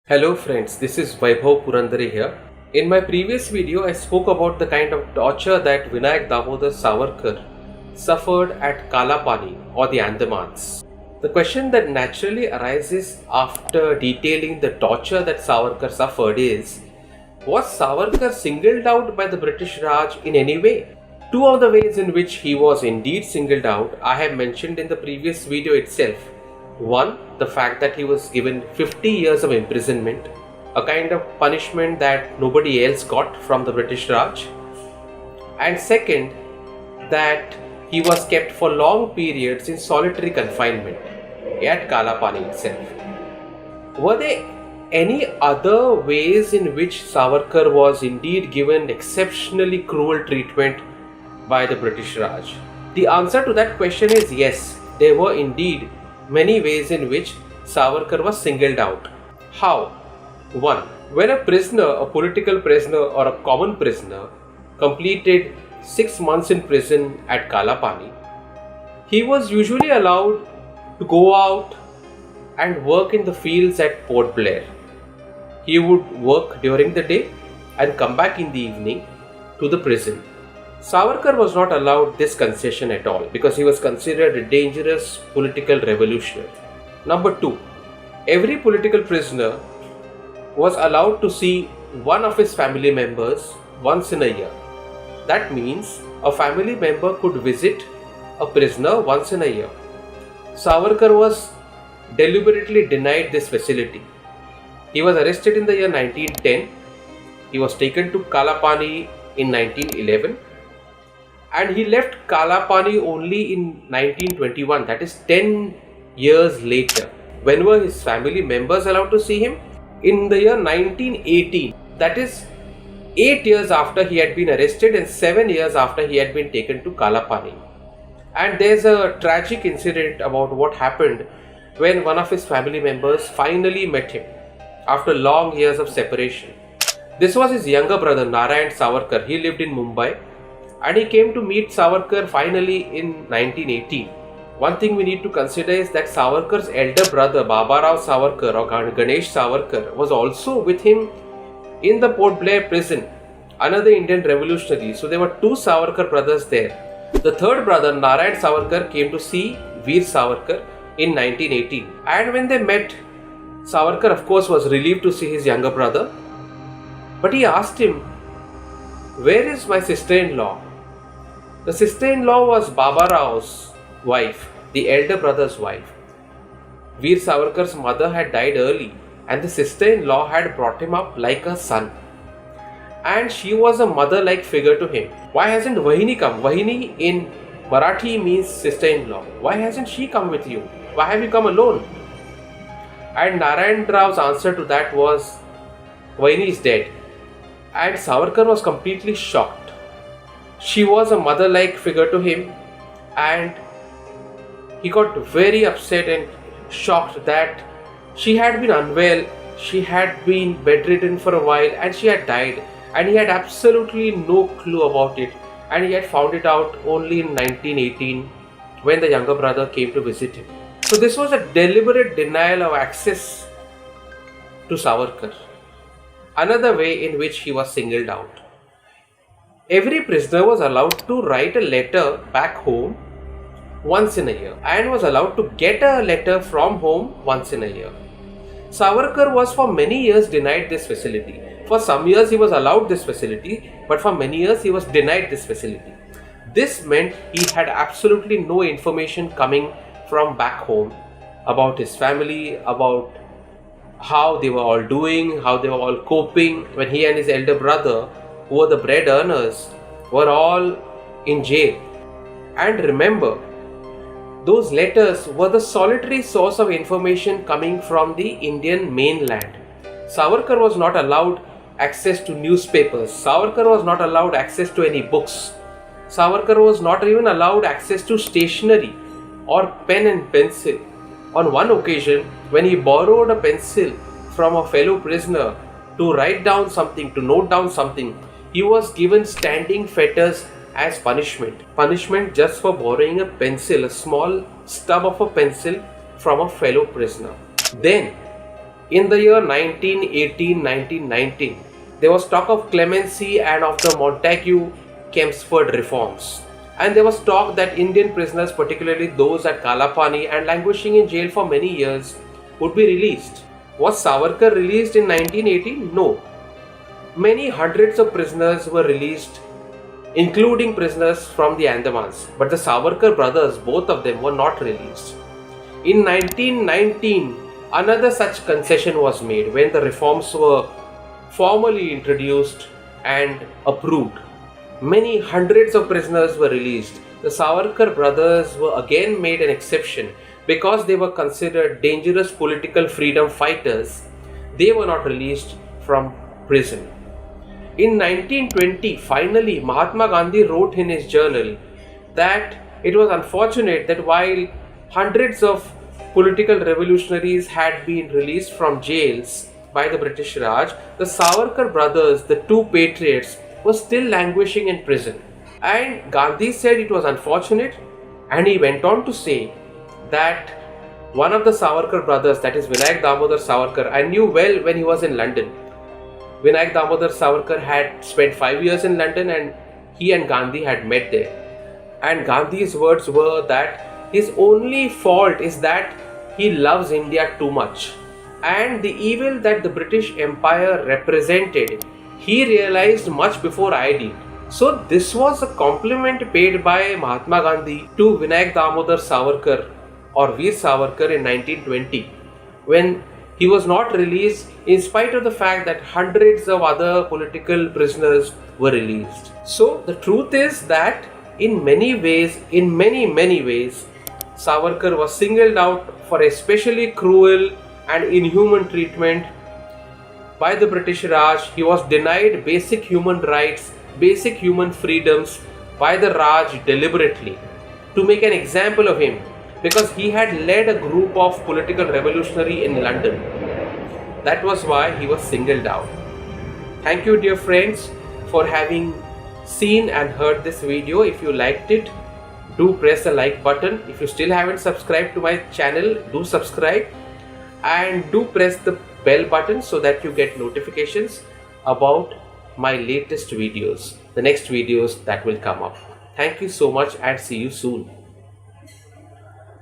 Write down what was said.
Hello friends, this is Vaibhav Purandare here. In my previous video, I spoke about the kind of torture that Vinayak Damodar Savarkar suffered at Kaala Paani or the Andamans. The question that naturally arises after detailing the torture that Savarkar suffered is, was Savarkar singled out by the British Raj in any way? Two of the ways in which he was indeed singled out I have mentioned in the previous video itself. One, the fact that he was given 50 years of imprisonment, a kind of punishment that nobody else got from the British Raj. And second, that he was kept for long periods in solitary confinement at Kaala Paani itself. Were there any other ways in which Savarkar was indeed given exceptionally cruel treatment by the British Raj? The answer to that question is yes, there were indeed many ways in which Savarkar was singled out. How? 1. When a prisoner, a political prisoner or a common prisoner, completed 6 months in prison at Kaala Paani, he was usually allowed to go out and work in the fields at Port Blair. He would work during the day and come back in the evening to the prison. Savarkar was not allowed this concession at all because he was considered a dangerous political revolutionary. Number 2. Every political prisoner was allowed to see one of his family members once in a year. That means a family member could visit a prisoner once in a year. Savarkar was deliberately denied this facility. He was arrested in the year 1910. He was taken to Kaala Paani in 1911. And he left Kaala Paani only in 1921, that is 10 years later. When were his family members allowed to see him? In the year 1918, that is 8 years after he had been arrested and 7 years after he had been taken to Kaala Paani. And there's a tragic incident about what happened when one of his family members finally met him after long years of separation. This was his younger brother Narayan Savarkar. He lived in Mumbai. And he came to meet Savarkar finally in 1918. One thing we need to consider is that Savarkar's elder brother Babarao Savarkar or Ganesh Savarkar was also with him in the Port Blair prison, another Indian revolutionary. So there were two Savarkar brothers there. The third brother Narayan Savarkar came to see Veer Savarkar in 1918. And when they met, Savarkar of course was relieved to see his younger brother. But he asked him, "Where is my sister-in-law?" The sister-in-law was Baba Rao's wife, the elder brother's wife. Veer Savarkar's mother had died early and the sister-in-law had brought him up like a son. And she was a mother-like figure to him. Why hasn't Vahini come? Vahini in Marathi means sister-in-law. Why hasn't she come with you? Why have you come alone? And Narayan Rao's answer to that was, Vahini is dead. And Savarkar was completely shocked. She was a mother-like figure to him and he got very upset and shocked that she had been unwell, she had been bedridden for a while and she had died, and he had absolutely no clue about it, and he had found it out only in 1918 when the younger brother came to visit him. So this was a deliberate denial of access to Savarkar. Another way in which he was singled out. Every prisoner was allowed to write a letter back home once in a year and was allowed to get a letter from home once in a year. Savarkar was for many years denied this facility. For some years he was allowed this facility, but for many years he was denied this facility. This meant he had absolutely no information coming from back home about his family, about how they were all doing, how they were all coping when he and his elder brother, who were the bread earners, were all in jail. And remember, those letters were the solitary source of information coming from the Indian mainland. Savarkar was not allowed access to newspapers. Savarkar was not allowed access to any books. Savarkar was not even allowed access to stationery or pen and pencil. On one occasion, when he borrowed a pencil from a fellow prisoner to write down something, to note down something, he was given standing fetters as punishment. Punishment just for borrowing a pencil, a small stub of a pencil from a fellow prisoner. Then, In the year 1918, 1919, there was talk of clemency and of the Montagu-Chelmsford reforms. And there was talk that Indian prisoners, particularly those at Kaala Paani and languishing in jail for many years, would be released. Was Savarkar released in 1918? No. Many hundreds of prisoners were released, including prisoners from the Andamans. But the Savarkar brothers, both of them, were not released. In 1919, another such concession was made when the reforms were formally introduced and approved. Many hundreds of prisoners were released. The Savarkar brothers were again made an exception because they were considered dangerous political freedom fighters. They were not released from prison. In 1920, finally, Mahatma Gandhi wrote in his journal that it was unfortunate that while hundreds of political revolutionaries had been released from jails by the British Raj, the Savarkar brothers, the two patriots, were still languishing in prison. And Gandhi said it was unfortunate, and he went on to say that one of the Savarkar brothers, that is Vinayak Damodar Savarkar, I knew well when he was in London. Vinayak Damodar Savarkar had spent 5 years in London and he and Gandhi had met there. And Gandhi's words were that his only fault is that he loves India too much. And the evil that the British Empire represented, he realized much before I did. So this was a compliment paid by Mahatma Gandhi to Vinayak Damodar Savarkar or Veer Savarkar in 1920 when he was not released in spite of the fact that hundreds of other political prisoners were released. So the truth is that in many ways, Savarkar was singled out for especially cruel and inhuman treatment by the British Raj. He was denied basic human rights, basic human freedoms by the Raj deliberately to make an example of him because he had led a group of political revolutionaries in London. That was why he was singled out. Thank you, dear friends, for having seen and heard this video. If you liked it, do press the like button. If you still haven't subscribed to my channel, do subscribe and do press the bell button so that you get notifications about my latest videos, the next videos that will come up. Thank you so much and see you soon.